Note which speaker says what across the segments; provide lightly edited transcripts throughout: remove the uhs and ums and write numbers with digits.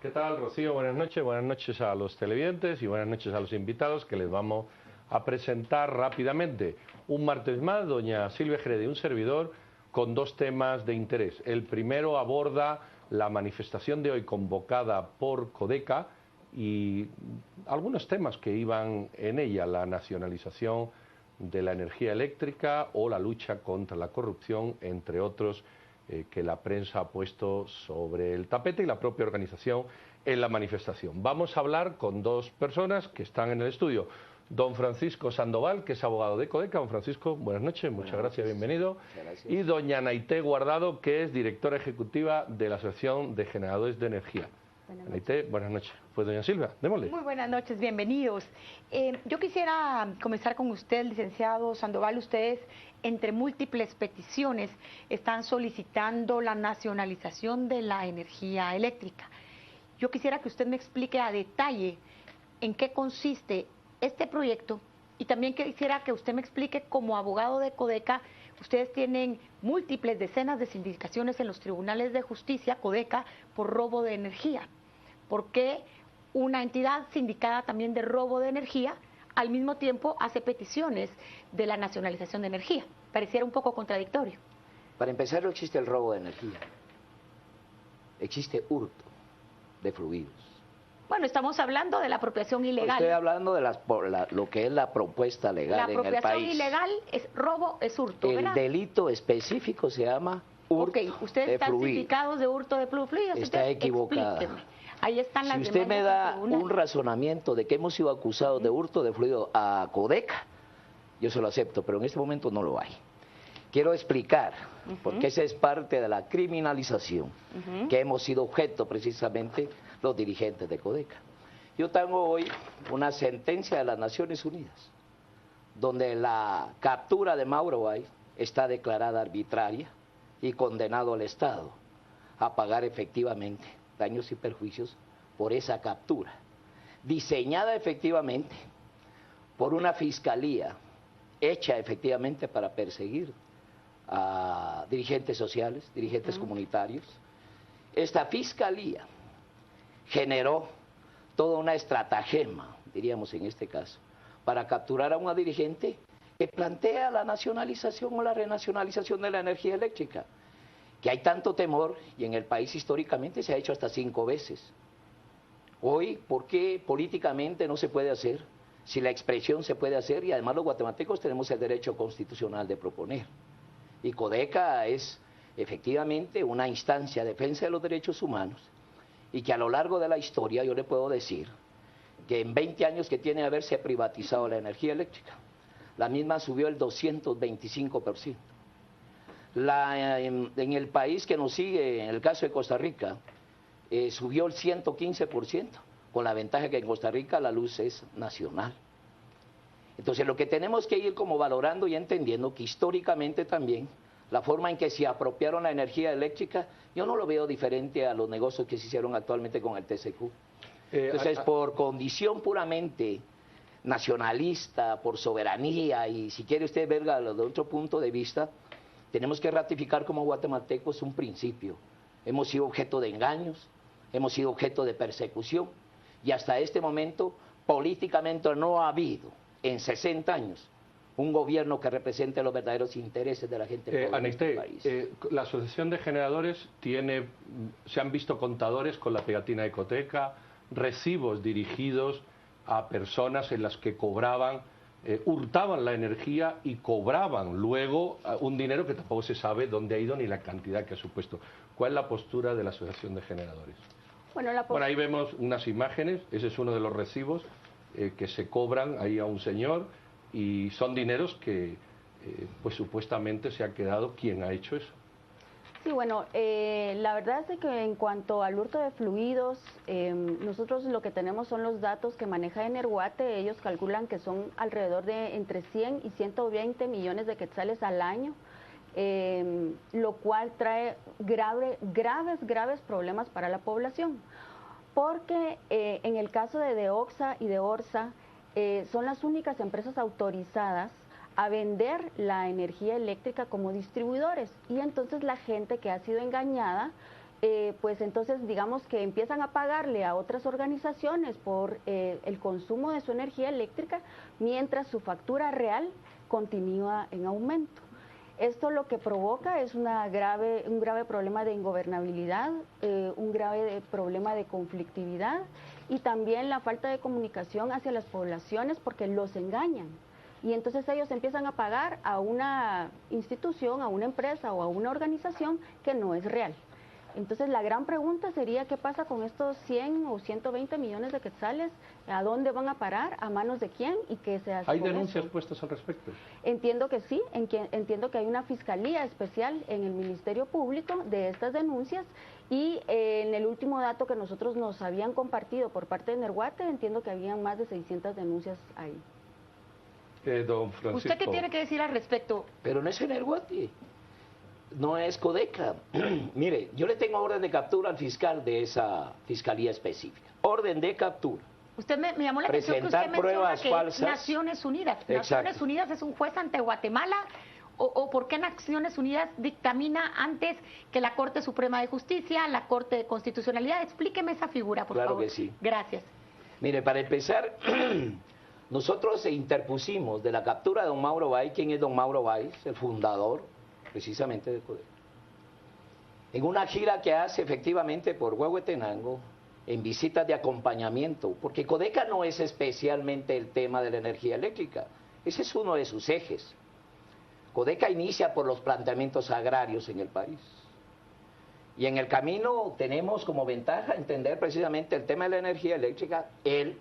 Speaker 1: ¿Qué tal, Rocío? Buenas noches a los televidentes y buenas noches a los invitados que les vamos a presentar rápidamente. Un martes más, doña Silvia Jerez y un servidor con dos temas de interés. El primero aborda la manifestación de hoy convocada por Codeca y algunos temas que iban en ella, la nacionalización de la energía eléctrica o la lucha contra la corrupción, entre otros, que la prensa ha puesto sobre el tapete y la propia organización en la manifestación. Vamos a hablar con dos personas que están en el estudio. Don Francisco Sandoval, que es abogado de Codeca. Don Francisco, buenas noches, muchas gracias, bienvenido.
Speaker 2: Gracias.
Speaker 1: Y doña Naité Guardado, que es directora ejecutiva de la Asociación de Generadores de Energía. Naité, buenas noches. Pues doña Silvia, démosle.
Speaker 3: Muy buenas noches, bienvenidos. Yo quisiera comenzar con usted, licenciado Sandoval. Ustedes, entre múltiples peticiones, están solicitando la nacionalización de la energía eléctrica. Yo quisiera que usted me explique a detalle en qué consiste este proyecto y también quisiera que usted me explique, como abogado de Codeca, ustedes tienen múltiples decenas de sindicaciones en los tribunales de justicia, Codeca, por robo de energía. ¿Por qué una entidad sindicada también de robo de energía al mismo tiempo hace peticiones de la nacionalización de energía? Pareciera un poco contradictorio.
Speaker 2: Para empezar, no existe el robo de energía. Existe hurto de fluidos.
Speaker 3: Bueno, estamos hablando de la apropiación ilegal.
Speaker 2: Estoy hablando de lo que es la propuesta legal en el país.
Speaker 3: La apropiación ilegal es robo, es hurto,
Speaker 2: el
Speaker 3: ¿verdad?
Speaker 2: delito específico se llama hurto
Speaker 3: ustedes
Speaker 2: de
Speaker 3: están
Speaker 2: fluidos.
Speaker 3: sindicados de hurto de fluidos.
Speaker 2: Está equivocada.
Speaker 3: Explíqueme. Ahí están las
Speaker 2: Si usted me
Speaker 3: demandas
Speaker 2: da
Speaker 3: del tribunal.
Speaker 2: un razonamiento de que hemos sido acusados de hurto de fluido a Codeca, yo se lo acepto, pero en este momento no lo hay. Quiero explicar, porque esa es parte de la criminalización que hemos sido objeto precisamente los dirigentes de Codeca. Yo tengo hoy una sentencia de las Naciones Unidas, donde la captura de Mauro Bay está declarada arbitraria y condenado al Estado a pagar efectivamente daños y perjuicios por esa captura, diseñada efectivamente por una fiscalía hecha efectivamente para perseguir a dirigentes sociales, dirigentes comunitarios. Esta fiscalía generó toda una estratagema, diríamos en este caso, para capturar a una dirigente que plantea la nacionalización o la renacionalización de la energía eléctrica, que hay tanto temor y en el país históricamente se ha hecho hasta 5 veces. Hoy, ¿por qué políticamente no se puede hacer? Si la expresión se puede hacer, y además los guatemaltecos tenemos el derecho constitucional de proponer. Y Codeca es efectivamente una instancia de defensa de los derechos humanos, y que a lo largo de la historia yo le puedo decir que en 20 años que tiene de haberse privatizado la energía eléctrica, la misma subió el 225%. En el país que nos sigue, en el caso de Costa Rica, subió el 115%, con la ventaja que en Costa Rica la luz es nacional. Entonces lo que tenemos que ir como valorando y entendiendo que históricamente también la forma en que se apropiaron la energía eléctrica, yo no lo veo diferente a los negocios que se hicieron actualmente con el TCQ. Entonces, por condición puramente nacionalista, por soberanía, y si quiere usted verlo de otro punto de vista, tenemos que ratificar como guatemaltecos un principio. Hemos sido objeto de engaños, hemos sido objeto de persecución, y hasta este momento políticamente no ha habido en 60 años un gobierno que represente los verdaderos intereses de la gente de este país.
Speaker 1: La Asociación de Generadores se han visto contadores con la pegatina de Codeca, recibos dirigidos a personas en las que cobraban, hurtaban la energía y cobraban luego un dinero que tampoco se sabe dónde ha ido ni la cantidad que ha supuesto. ¿Cuál es la postura de la Asociación de Generadores?
Speaker 3: Bueno,
Speaker 1: ahí vemos unas imágenes, ese es uno de los recibos que se cobran ahí a un señor, y son dineros que pues supuestamente se ha quedado quien ha hecho eso.
Speaker 4: Sí, bueno, la verdad es de que en cuanto al hurto de fluidos, nosotros lo que tenemos son los datos que maneja Energuate. Ellos calculan que son alrededor de entre 100 y 120 millones de quetzales al año, lo cual trae graves problemas para la población. Porque en el caso de Deoxa y de Orsa, son las únicas empresas autorizadas a vender la energía eléctrica como distribuidores, y entonces la gente que ha sido engañada pues entonces digamos que empiezan a pagarle a otras organizaciones por el consumo de su energía eléctrica, mientras su factura real continúa en aumento. Esto lo que provoca es un grave problema de ingobernabilidad, un grave problema de conflictividad y también la falta de comunicación hacia las poblaciones porque los engañan. Y entonces ellos empiezan a pagar a una institución, a una empresa o a una organización que no es real. Entonces la gran pregunta sería qué pasa con estos 100 o 120 millones de quetzales, a dónde van a parar, a manos de quién y qué se hace.
Speaker 1: ¿Hay
Speaker 4: con
Speaker 1: denuncias
Speaker 4: eso?
Speaker 1: puestas al respecto?
Speaker 4: Entiendo que sí, entiendo que hay una fiscalía especial en el Ministerio Público de estas denuncias y en el último dato que nosotros nos habían compartido por parte de Nerguate, entiendo que habían más de 600 denuncias ahí.
Speaker 1: Don Francisco.
Speaker 3: ¿Usted qué tiene que decir al respecto?
Speaker 2: Pero no es Energuate, no es Codeca. Mire, yo le tengo orden de captura al fiscal de esa fiscalía específica. Orden de captura.
Speaker 3: Usted me llamó la atención que usted
Speaker 2: Presentar
Speaker 3: menciona
Speaker 2: pruebas
Speaker 3: que
Speaker 2: falsas.
Speaker 3: Naciones Unidas.
Speaker 2: Exacto.
Speaker 3: Naciones Unidas es un juez ante Guatemala. ¿O por qué Naciones Unidas dictamina antes que la Corte Suprema de Justicia, la Corte de Constitucionalidad? Explíqueme esa figura, por
Speaker 2: Claro
Speaker 3: favor.
Speaker 2: que sí.
Speaker 3: Gracias.
Speaker 2: Mire, para empezar, nosotros interpusimos de la captura de don Mauro Valls, quien es don Mauro Valls, el fundador precisamente de Codeca, en una gira que hace efectivamente por Huehuetenango, en visitas de acompañamiento, porque Codeca no es especialmente el tema de la energía eléctrica, ese es uno de sus ejes. Codeca inicia por los planteamientos agrarios en el país. Y en el camino tenemos como ventaja entender precisamente el tema de la energía eléctrica. Él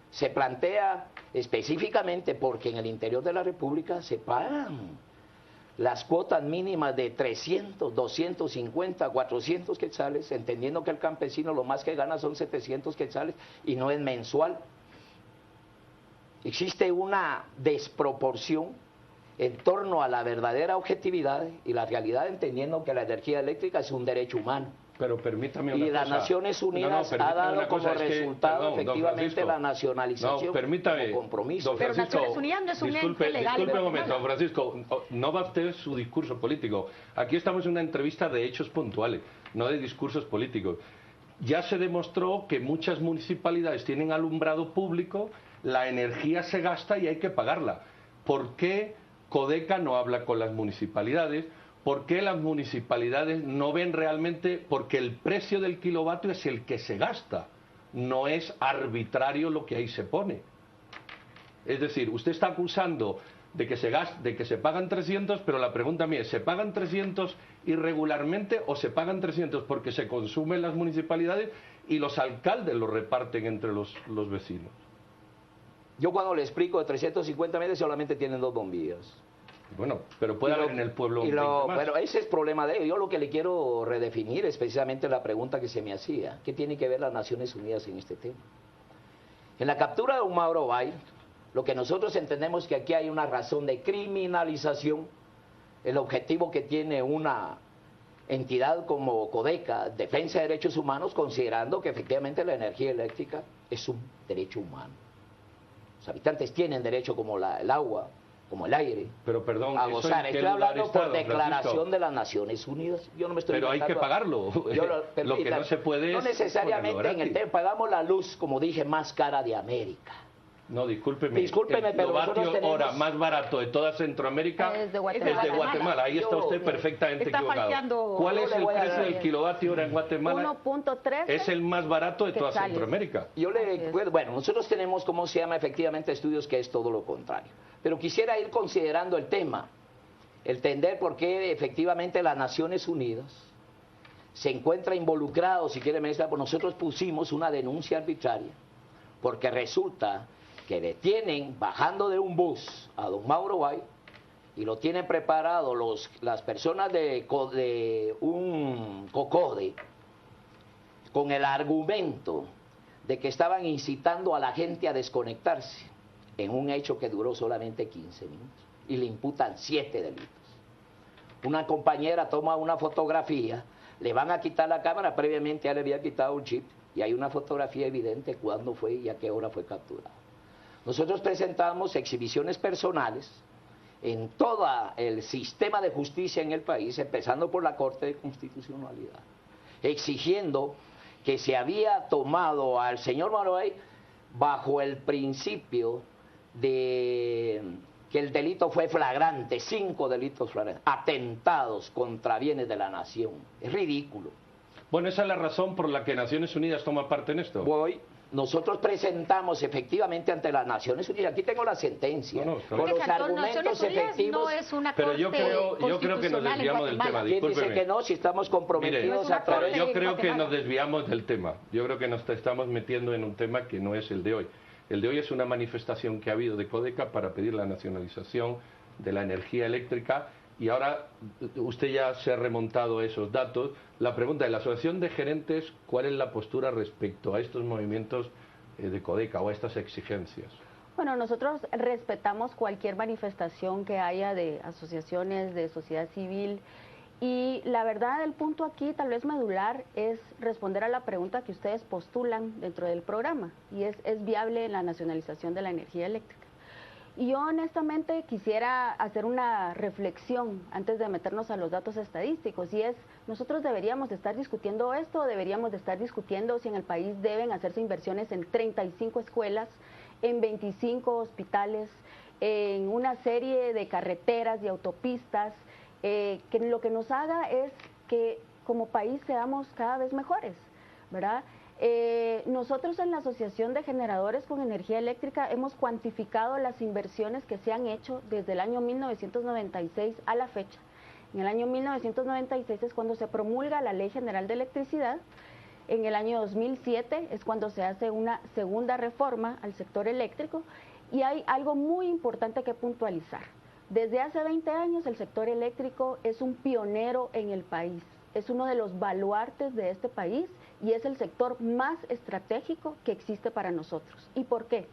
Speaker 2: se plantea específicamente porque en el interior de la República se pagan las cuotas mínimas de 300, 250, 400 quetzales, entendiendo que el campesino lo más que gana son 700 quetzales y no es mensual. Existe una desproporción en torno a la verdadera objetividad y la realidad, entendiendo que la energía eléctrica es un derecho humano.
Speaker 1: Pero permítame una
Speaker 2: Y
Speaker 1: cosa.
Speaker 2: las Naciones Unidas
Speaker 1: permítame
Speaker 2: ha dado
Speaker 1: una
Speaker 2: como
Speaker 1: cosa, es que,
Speaker 2: resultado
Speaker 1: perdón, don
Speaker 2: efectivamente
Speaker 1: Francisco.
Speaker 2: la nacionalización
Speaker 1: No, permítame,
Speaker 2: como compromiso.
Speaker 1: don
Speaker 3: Pero
Speaker 1: Francisco,
Speaker 3: Naciones Unidas no es un ente legal de
Speaker 1: Disculpe un momento,
Speaker 3: Guatemala.
Speaker 1: don Francisco, no va usted su discurso político. Aquí estamos en una entrevista de hechos puntuales, no de discursos políticos. Ya se demostró que muchas municipalidades tienen alumbrado público, la energía se gasta y hay que pagarla. ¿Por qué Codeca no habla con las municipalidades? ¿Por qué las municipalidades no ven realmente? Porque el precio del kilovatio es el que se gasta, no es arbitrario lo que ahí se pone. Es decir, usted está acusando de que se pagan 300, pero la pregunta mía es, ¿se pagan 300 irregularmente o se pagan 300 porque se consume en las municipalidades y los alcaldes lo reparten entre los vecinos?
Speaker 2: Yo cuando le explico de 350 metros solamente tienen 2 bombillas.
Speaker 1: Bueno, pero puede haber en el pueblo 20 más.
Speaker 2: Bueno, ese es problema de ellos. Yo lo que le quiero redefinir es precisamente la pregunta que se me hacía. ¿Qué tiene que ver las Naciones Unidas en este tema? En la captura de don Mauro Valls, lo que nosotros entendemos es que aquí hay una razón de criminalización. El objetivo que tiene una entidad como Codeca, Defensa de Derechos Humanos, considerando que efectivamente la energía eléctrica es un derecho humano. Los habitantes tienen derecho como el agua, como el aire,
Speaker 1: Pero perdón,
Speaker 2: a
Speaker 1: ¿eso
Speaker 2: gozar.
Speaker 1: en qué
Speaker 2: Estoy
Speaker 1: lugar
Speaker 2: hablando
Speaker 1: está,
Speaker 2: por
Speaker 1: don
Speaker 2: declaración
Speaker 1: Francisco?
Speaker 2: de las Naciones Unidas. Yo no me estoy
Speaker 1: Pero hay que
Speaker 2: inventando.
Speaker 1: pagarlo.
Speaker 2: Yo
Speaker 1: Lo que no se puede
Speaker 2: no
Speaker 1: es
Speaker 2: necesariamente
Speaker 1: ponerlo
Speaker 2: en el
Speaker 1: gratis.
Speaker 2: tema. Pagamos la luz, como dije, más cara de América.
Speaker 1: No, discúlpeme.
Speaker 2: Discúlpeme,
Speaker 1: el
Speaker 2: pero nosotros
Speaker 1: kilovatio
Speaker 2: tenemos-
Speaker 1: hora más barato de toda Centroamérica
Speaker 4: Es de Guatemala.
Speaker 1: es de Guatemala. Ahí está usted perfectamente
Speaker 3: Está
Speaker 1: equivocado.
Speaker 3: falseando.
Speaker 1: ¿Cuál
Speaker 2: Yo
Speaker 1: es
Speaker 2: le
Speaker 1: el
Speaker 2: voy a
Speaker 1: precio
Speaker 2: dar-
Speaker 1: del kilovatio hora en Guatemala?
Speaker 4: 1.13.
Speaker 1: Es el más barato de toda
Speaker 4: quetzales.
Speaker 1: Centroamérica.
Speaker 2: Yo le
Speaker 4: Así es.
Speaker 2: bueno, nosotros tenemos, ¿cómo se llama? Efectivamente estudios que es todo lo contrario. Pero quisiera ir considerando el tema, entender por qué efectivamente las Naciones Unidas se encuentra involucrado, si quiere me dice, pues nosotros pusimos una denuncia arbitraria, porque resulta que detienen bajando de un bus a don Mauro Valls y lo tienen preparado las personas de un COCODE con el argumento de que estaban incitando a la gente a desconectarse en un hecho que duró solamente 15 minutos y le imputan 7 delitos. Una compañera toma una fotografía, le van a quitar la cámara, previamente ya le había quitado un chip y hay una fotografía evidente cuándo fue y a qué hora fue capturado. Nosotros presentamos exhibiciones personales en todo el sistema de justicia en el país, empezando por la Corte de Constitucionalidad. exigiendo que se había tomado al señor Maroey bajo el principio de que el delito fue flagrante, 5 delitos flagrantes, atentados contra bienes de la nación. Es ridículo.
Speaker 1: Bueno, esa es la razón por la que Naciones Unidas toma parte en esto.
Speaker 2: Nosotros presentamos efectivamente ante las Naciones Unidas, aquí tengo la sentencia, con los argumentos efectivos.
Speaker 3: No es una
Speaker 1: pero yo creo que nos desviamos del tema,
Speaker 2: ¿Quién dice que no? Si estamos comprometidos.
Speaker 1: Mire, pero yo creo que nos desviamos del tema. Yo creo que nos estamos metiendo en un tema que no es el de hoy. El de hoy es una manifestación que ha habido de Codeca para pedir la nacionalización de la energía eléctrica, y ahora usted ya se ha remontado a esos datos. La pregunta de la Asociación de Gerentes, ¿cuál es la postura respecto a estos movimientos de Codeca o a estas exigencias?
Speaker 4: Bueno, nosotros respetamos cualquier manifestación que haya de asociaciones, de sociedad civil, y la verdad el punto aquí tal vez medular es responder a la pregunta que ustedes postulan dentro del programa, y ¿es viable la nacionalización de la energía eléctrica? Y yo honestamente quisiera hacer una reflexión antes de meternos a los datos estadísticos, y es, nosotros deberíamos de estar discutiendo esto, o deberíamos de estar discutiendo si en el país deben hacerse inversiones en 35 escuelas, en 25 hospitales, en una serie de carreteras y autopistas, que lo que nos haga es que como país seamos cada vez mejores, ¿verdad? Nosotros en la Asociación de Generadores con Energía Eléctrica hemos cuantificado las inversiones que se han hecho desde el año 1996 a la fecha. En el año 1996 es cuando se promulga la Ley General de Electricidad. En el año 2007 es cuando se hace una segunda reforma al sector eléctrico, y hay algo muy importante que puntualizar. Desde hace 20 años el sector eléctrico es un pionero en el país, es uno de los baluartes de este país y es el sector más estratégico que existe para nosotros. ¿Y por qué?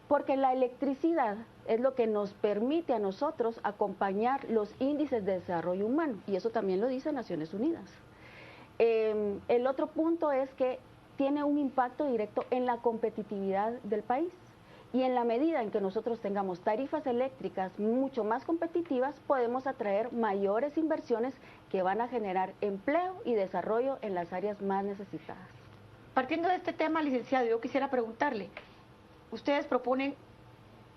Speaker 4: Porque la electricidad es lo que nos permite a nosotros acompañar los índices de desarrollo humano, y eso también lo dice Naciones Unidas. El otro punto es que tiene un impacto directo en la competitividad del país. Y en la medida en que nosotros tengamos tarifas eléctricas mucho más competitivas, podemos atraer mayores inversiones que van a generar empleo y desarrollo en las áreas más necesitadas.
Speaker 3: Partiendo de este tema, licenciado, yo quisiera preguntarle, ustedes proponen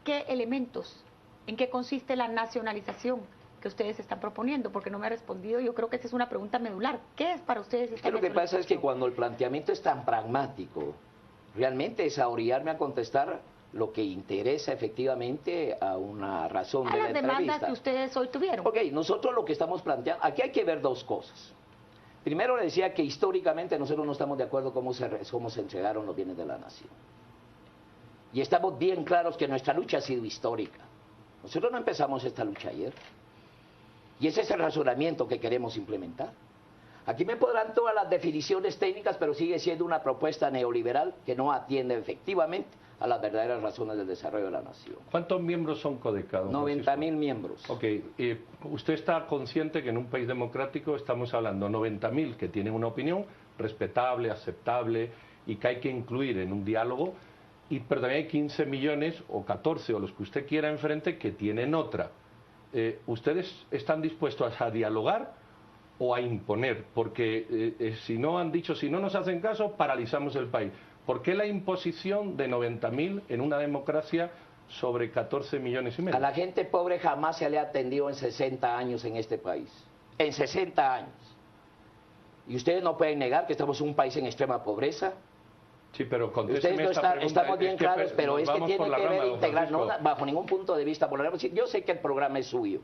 Speaker 3: qué elementos, en qué consiste la nacionalización que ustedes están proponiendo, porque no me ha respondido. Yo creo que esa es una pregunta medular. ¿Qué es para ustedes esta
Speaker 2: nacionalización? Lo que pasa es que cuando el planteamiento es tan pragmático, realmente es a orillarme a contestar lo que interesa efectivamente a una razón de la entrevista.
Speaker 3: A las demandas que ustedes hoy tuvieron.
Speaker 2: Ok, nosotros lo que estamos planteando, aquí hay que ver dos cosas. Primero le decía que históricamente nosotros no estamos de acuerdo cómo se entregaron los bienes de la nación. Y estamos bien claros que nuestra lucha ha sido histórica. Nosotros no empezamos esta lucha ayer. Y ese es el razonamiento que queremos implementar. Aquí me podrán todas las definiciones técnicas, pero sigue siendo una propuesta neoliberal que no atiende efectivamente a las verdaderas razones del desarrollo de la nación.
Speaker 1: ¿Cuántos miembros son Codeca?
Speaker 2: 90.000 miembros.
Speaker 1: Ok, usted está consciente que en un país democrático estamos hablando de 90.000 que tienen una opinión respetable, aceptable y que hay que incluir en un diálogo, pero también hay 15 millones o 14 o los que usted quiera enfrente que tienen otra. ¿Ustedes están dispuestos a dialogar o a imponer? Porque si no han dicho, si no nos hacen caso, paralizamos el país. ¿Por qué la imposición de 90.000 en una democracia sobre 14 millones y medio?
Speaker 2: A la gente pobre jamás se le ha atendido en 60 años en este país. En 60 años. Y ustedes no pueden negar que estamos en un país en extrema pobreza.
Speaker 1: Sí, pero
Speaker 2: ustedes no estamos bien claros, pero es que tiene que ver integrar, no bajo ningún punto de vista. Yo sé que el programa es suyo.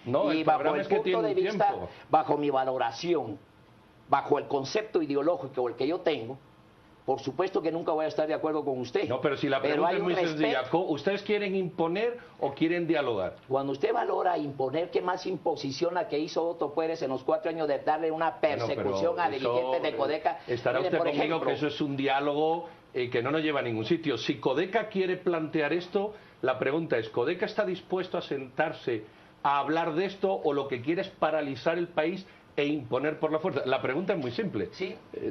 Speaker 1: No,
Speaker 2: y bajo el punto de vista, bajo mi valoración, bajo el concepto ideológico el que yo tengo, por supuesto que nunca voy a estar de acuerdo con usted.
Speaker 1: No, pero si la pregunta es muy sencilla, ¿ustedes quieren imponer o quieren dialogar?
Speaker 2: Cuando usted valora imponer, ¿qué más imposición la que hizo Otto Pérez en los 4 años de darle una persecución a dirigentes de Codeca?
Speaker 1: Estará usted conmigo que eso es un diálogo que no nos lleva a ningún sitio. Si Codeca quiere plantear esto, la pregunta es, ¿Codeca está dispuesto a sentarse a hablar de esto o lo que quiere es paralizar el país e imponer por la fuerza? La pregunta es muy simple.
Speaker 2: Sí.